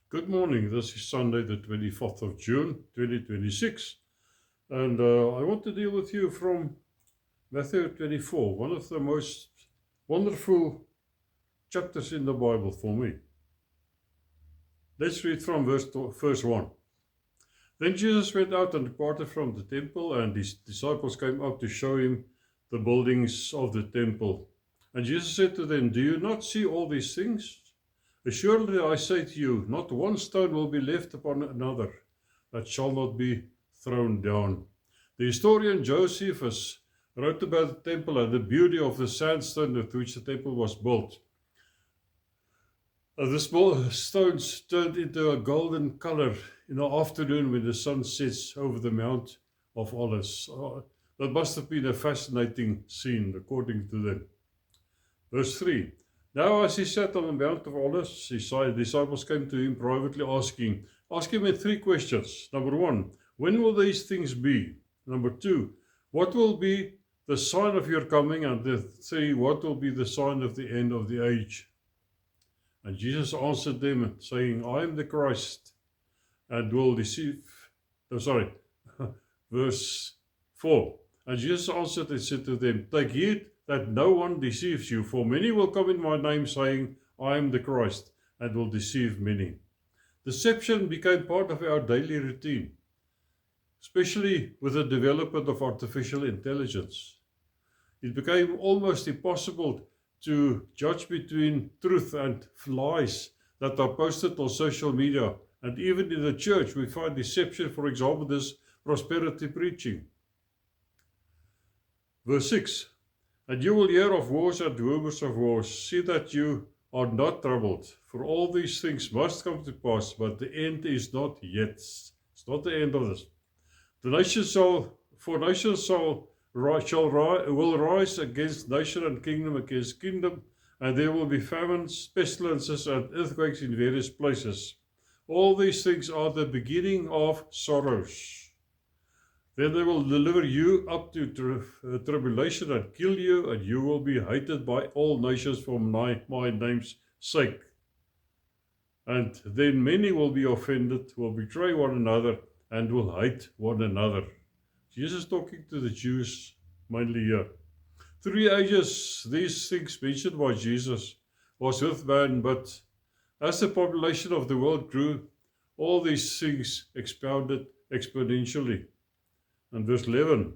Good morning. This is Sunday, the 24th of June, 2026. And I want to deal with you from Matthew 24, one of the most wonderful chapters in the Bible for me. Let's read from verse 1. Then Jesus went out and departed from the temple, and his disciples came up to show him the buildings of the temple. And Jesus said to them, "Do you not see all these things? Assuredly I say to you, not one stone will be left upon another that shall not be thrown down." The historian Josephus wrote about the temple and the beauty of the sandstone with which the temple was built. The small stones turned into a golden color in the afternoon when the sun sets over the Mount of Olives. That must have been a fascinating scene, according to them. Verse 3. Now as he sat on the Mount of Olives, his disciples came to him privately asking him 3 questions. Number 1, when will these things be? Number 2, what will be the sign of your coming? And the 3, what will be the sign of the end of the age? And Jesus answered them, saying, I am the Christ, and will deceive. Verse 4. And Jesus answered and said to them, take heed that no one deceives you, for many will come in my name, saying, I am the Christ, and will deceive many. Deception became part of our daily routine, especially with the development of artificial intelligence. It became almost impossible to judge between truth and lies that are posted on social media. And even in the church, we find deception, for example, this prosperity preaching. Verse 6. And you will hear of wars and rumors of wars. See that you are not troubled, for all these things must come to pass, but the end is not yet. It's not the end of this. Nations will rise against nation and kingdom against kingdom, and there will be famines, pestilences, and earthquakes in various places. All these things are the beginning of sorrows. Then they will deliver you up to tribulation and kill you, and you will be hated by all nations for my name's sake. And then many will be offended, will betray one another, and will hate one another. Jesus talking to the Jews mainly here. 3 ages, these things mentioned by Jesus was with man, but as the population of the world grew, all these things expounded exponentially. And verse 11,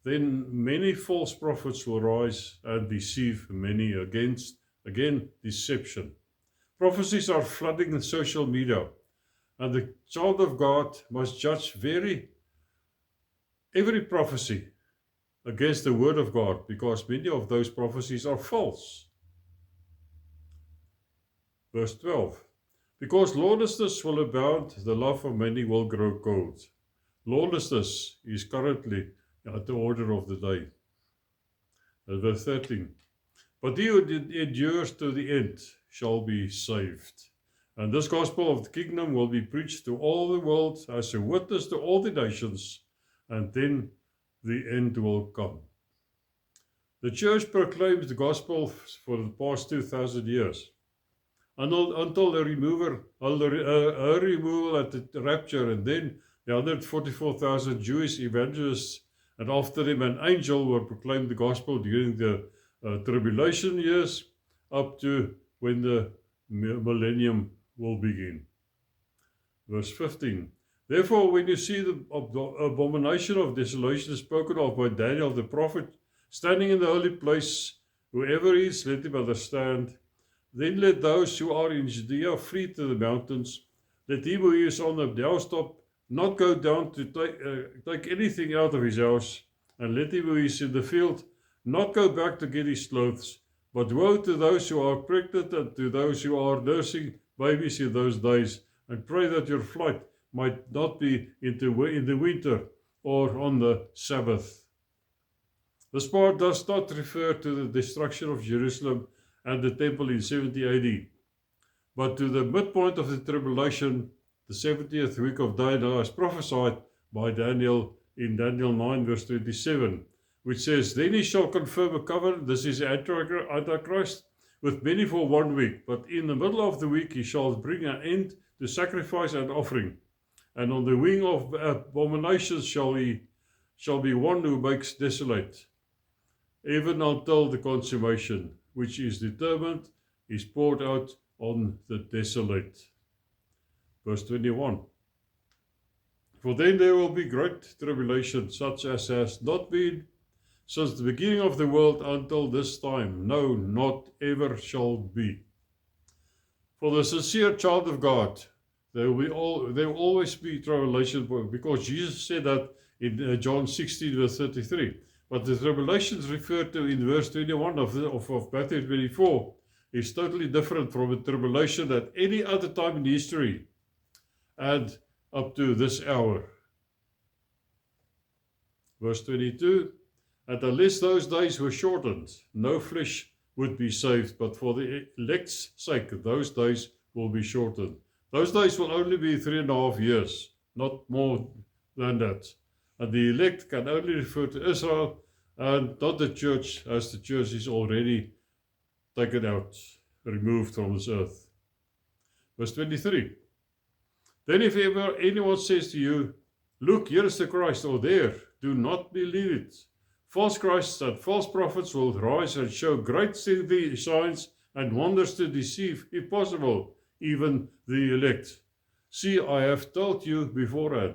then many false prophets will rise and deceive many. Again, deception. Prophecies are flooding the social media, and the child of God must judge every prophecy against the word of God, because many of those prophecies are false. Verse 12, because lawlessness will abound, the love of many will grow cold. Lawlessness is currently at the order of the day. Verse 13. But he who endures to the end shall be saved. And this gospel of the kingdom will be preached to all the world as a witness to all the nations, and then the end will come. The church proclaims the gospel for the past 2,000 years. Until her removal at the rapture, and then the 144,000 Jewish evangelists, and after them an angel will proclaim the gospel during the tribulation years up to when the millennium will begin. Verse 15. Therefore, when you see the abomination of desolation spoken of by Daniel the prophet standing in the holy place, whoever is, let him understand. Then let those who are in Judea flee to the mountains. Let him who is on the housetop not go down to take anything out of his house, and let him who is in the field not go back to get his clothes. But woe to those who are pregnant and to those who are nursing babies in those days, and pray that your flight might not be in the winter or on the Sabbath. This part does not refer to the destruction of Jerusalem and the temple in 70 AD, but to the midpoint of the tribulation, the 70th week of Daniel, as prophesied by Daniel in Daniel 9 verse 27, which says, then he shall confirm a covenant, this is Antichrist, with many for 1 week, but in the middle of the week he shall bring an end to sacrifice and offering. And on the wing of abominations shall be one who makes desolate, even until the consummation, which is determined, is poured out on the desolate. Verse 21. For then there will be great tribulation, such as has not been since the beginning of the world until this time, no, not ever shall be. For the sincere child of God, there will always be tribulation, because Jesus said that in John 16 verse 33. But the tribulations referred to in verse 21 of Matthew 24 is totally different from the tribulation at any other time in history and up to this hour. Verse 22, and unless those days were shortened, no flesh would be saved, but for the elect's sake, those days will be shortened. Those days will only be 3.5 years, not more than that. And the elect can only refer to Israel and not the church, as the church is already taken out, removed from this earth. Verse 23. Then if ever anyone says to you, look, here is the Christ, or there, do not believe it. False Christs and false prophets will rise and show great signs and wonders to deceive, if possible, even the elect. See, I have told you beforehand.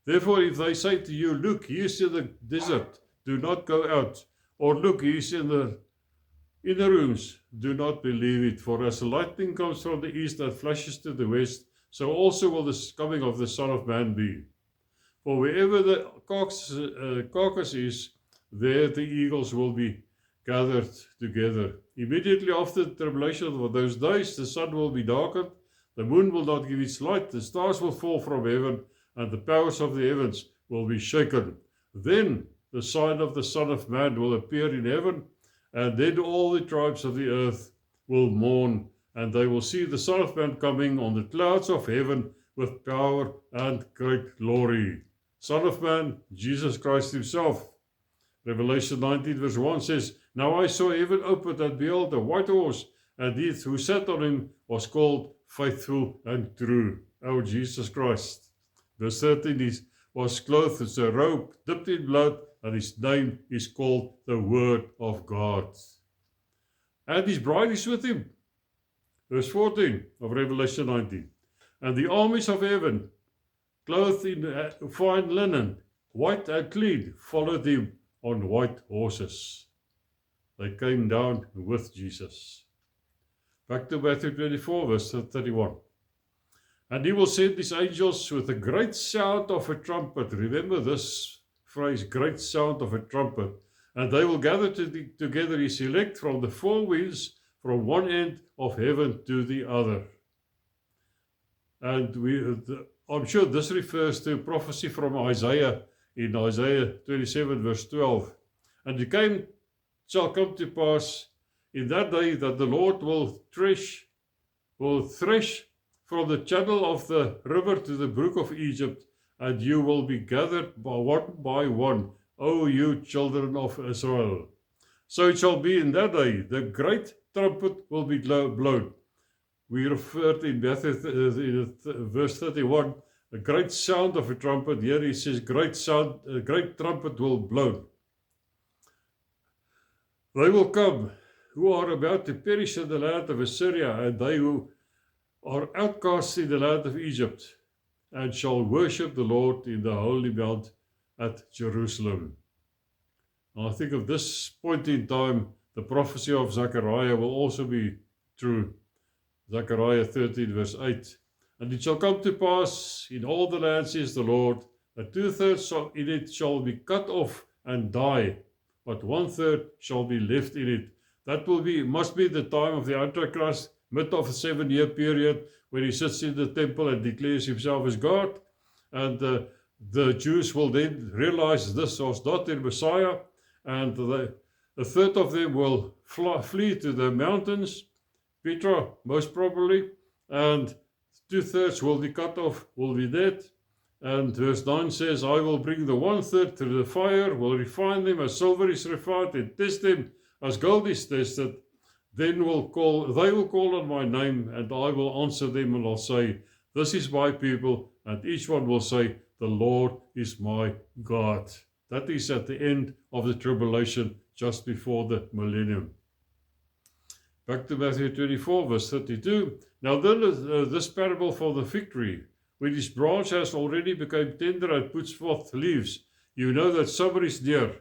Therefore, if they say to you, look, he is in the desert, do not go out. Or look, he is in the inner rooms, do not believe it. For as the lightning comes from the east and flashes to the west, so also will the coming of the Son of Man be. For wherever the carcass is, there the eagles will be gathered together. Immediately after the tribulation of those days, the sun will be darkened, the moon will not give its light, the stars will fall from heaven, and the powers of the heavens will be shaken. Then the sign of the Son of Man will appear in heaven, and then all the tribes of the earth will mourn, and they will see the Son of Man coming on the clouds of heaven with power and great glory. Son of Man, Jesus Christ himself. Revelation 19 verse 1 says, Now I saw heaven opened, and behold, a white horse, and he who sat on him was called Faithful and True, our Jesus Christ. Verse 13 was clothed with a robe dipped in blood, and his name is called the Word of God. And his bride is with him. Verse 14 of Revelation 19. And the armies of heaven, clothed in fine linen, white and clean, followed him on white horses. They came down with Jesus. Back to Matthew 24, verse 31. And he will send his angels with a great sound of a trumpet. Remember this phrase, great sound of a trumpet. And they will gather together his elect from the four winds, from one end of heaven to the other. And I'm sure this refers to prophecy from Isaiah in Isaiah 27 verse 12. And it shall come to pass in that day that the Lord will thresh from the channel of the river to the brook of Egypt, and you will be gathered by one, O you children of Israel. So it shall be in that day, the great trumpet will be blown. We referred in Matthew verse 31, a great sound of a trumpet. Here he says, great trumpet will blow. They will come who are about to perish in the land of Assyria, and they who are outcasts in the land of Egypt, and shall worship the Lord in the holy mount at Jerusalem. And I think of this point in time, the prophecy of Zechariah will also be true. Zechariah 13 verse 8. And it shall come to pass in all the land, says the Lord, that 2/3 in it shall be cut off and die, but 1/3 shall be left in it. That must be the time of the Antichrist, mid of a 7-year period, when he sits in the temple and declares himself as God. And the Jews will then realize this was not their Messiah, and a third of them will flee to the mountains, Petra most probably, and 2/3 will be cut off, will be dead. And verse 9 says, I will bring the 1/3 through the fire, will refine them as silver is refined, and test them as gold is tested. Then they will call on my name, and I will answer them, and I'll say, this is my people, and each one will say, the Lord is my God. That is at the end of the tribulation, just before the millennium. Back to Matthew 24, verse 32. Now then, this parable for the fig tree, when his branch has already become tender and puts forth leaves, you know that summer is near.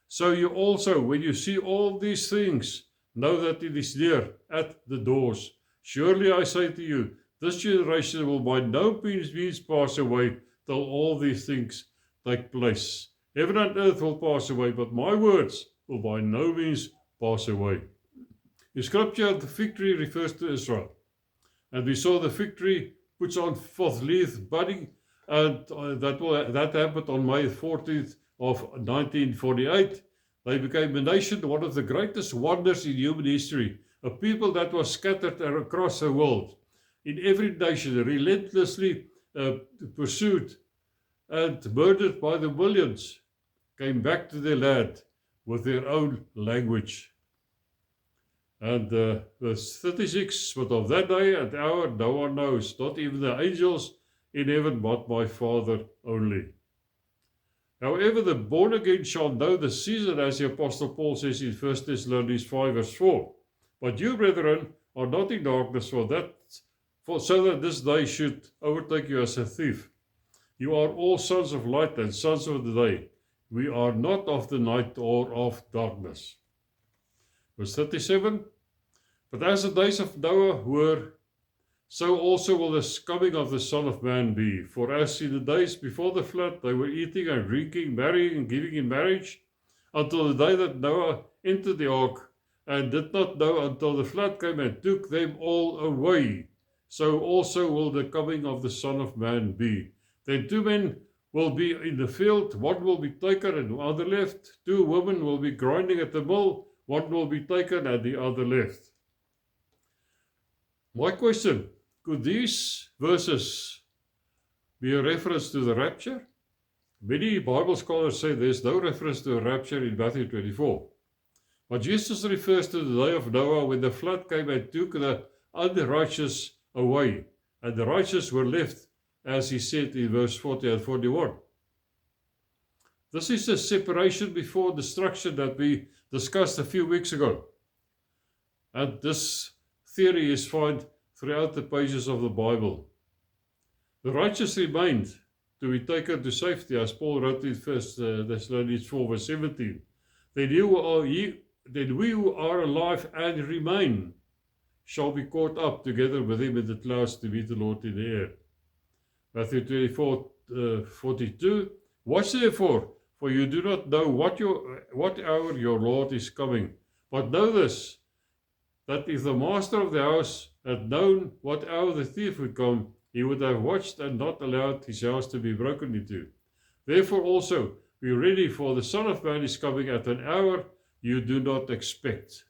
So you also, when you see all these things, know that it is near at the doors. Surely I say to you, this generation will by no means pass away till all these things take place. Heaven and earth will pass away, but my words will by no means pass away. In Scripture, the fig tree refers to Israel. And we saw the fig tree puts on forth leaves, budding, and that happened on May 14th of 1948. They became a nation, one of the greatest wonders in human history, a people that was scattered across the world, in every nation, relentlessly pursued and murdered by the millions, came back to their land with their own language. And verse 36, but of that day and hour no one knows, not even the angels in heaven, but my Father only. However, the born again shall know the season, as the Apostle Paul says in 1 Thessalonians 5 verse 4. But you, brethren, are not in darkness so that this day should overtake you as a thief. You are all sons of light and sons of the day. We are not of the night or of darkness. Verse 37, but as the days of Noah were, so also will the coming of the Son of Man be. For as in the days before the flood, they were eating and drinking, marrying and giving in marriage, until the day that Noah entered the ark, and did not know until the flood came and took them all away. So also will the coming of the Son of Man be. Then 2 men will be in the field, one will be taken and the other left. 2 women will be grinding at the mill, one will be taken and the other left. My question, could these verses be a reference to the rapture? Many Bible scholars say there's no reference to a rapture in Matthew 24. But Jesus refers to the day of Noah when the flood came and took the unrighteous away, and the righteous were left, as he said in verse 40 and 41. This is the separation before destruction that we discussed a few weeks ago. And this theory is found throughout the pages of the Bible. The righteous remained to be taken to safety, as Paul wrote in 1 Thessalonians 4 verse 17. Then we who are alive and remain shall be caught up together with him in the clouds to meet the Lord in the air. Matthew 24:42. Watch therefore, for you do not know what hour your Lord is coming. But know this, that if the master of the house had known what hour the thief would come, he would have watched and not allowed his house to be broken into. Therefore also be ready, for the Son of Man is coming at an hour you do not expect.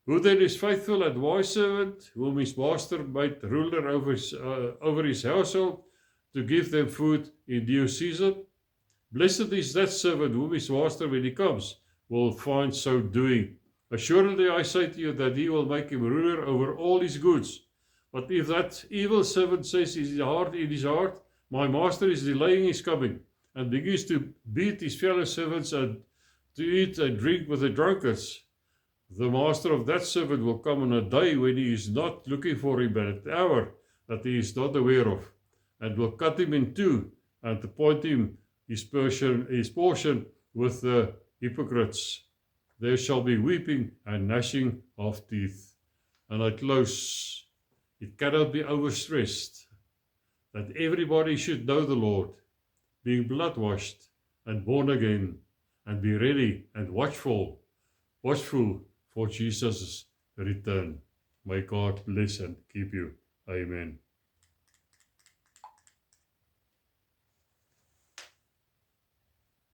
Who then is faithful and wise servant, whom his master made ruler over his household, to give them food in due season? Blessed is that servant whom his master, when he comes, will find so doing. Assuredly I say to you that he will make him ruler over all his goods. But if that evil servant says in his heart, my master is delaying his coming, and begins to beat his fellow servants and to eat and drink with the drunkards, the master of that servant will come on a day when he is not looking for him, at an hour that he is not aware of, and will cut him in two and appoint him his portion with the hypocrites. There shall be weeping and gnashing of teeth. And I close. It cannot be overstressed that everybody should know the Lord, being blood-washed and born again, and be ready and watchful for Jesus' return. May God bless and keep you. Amen.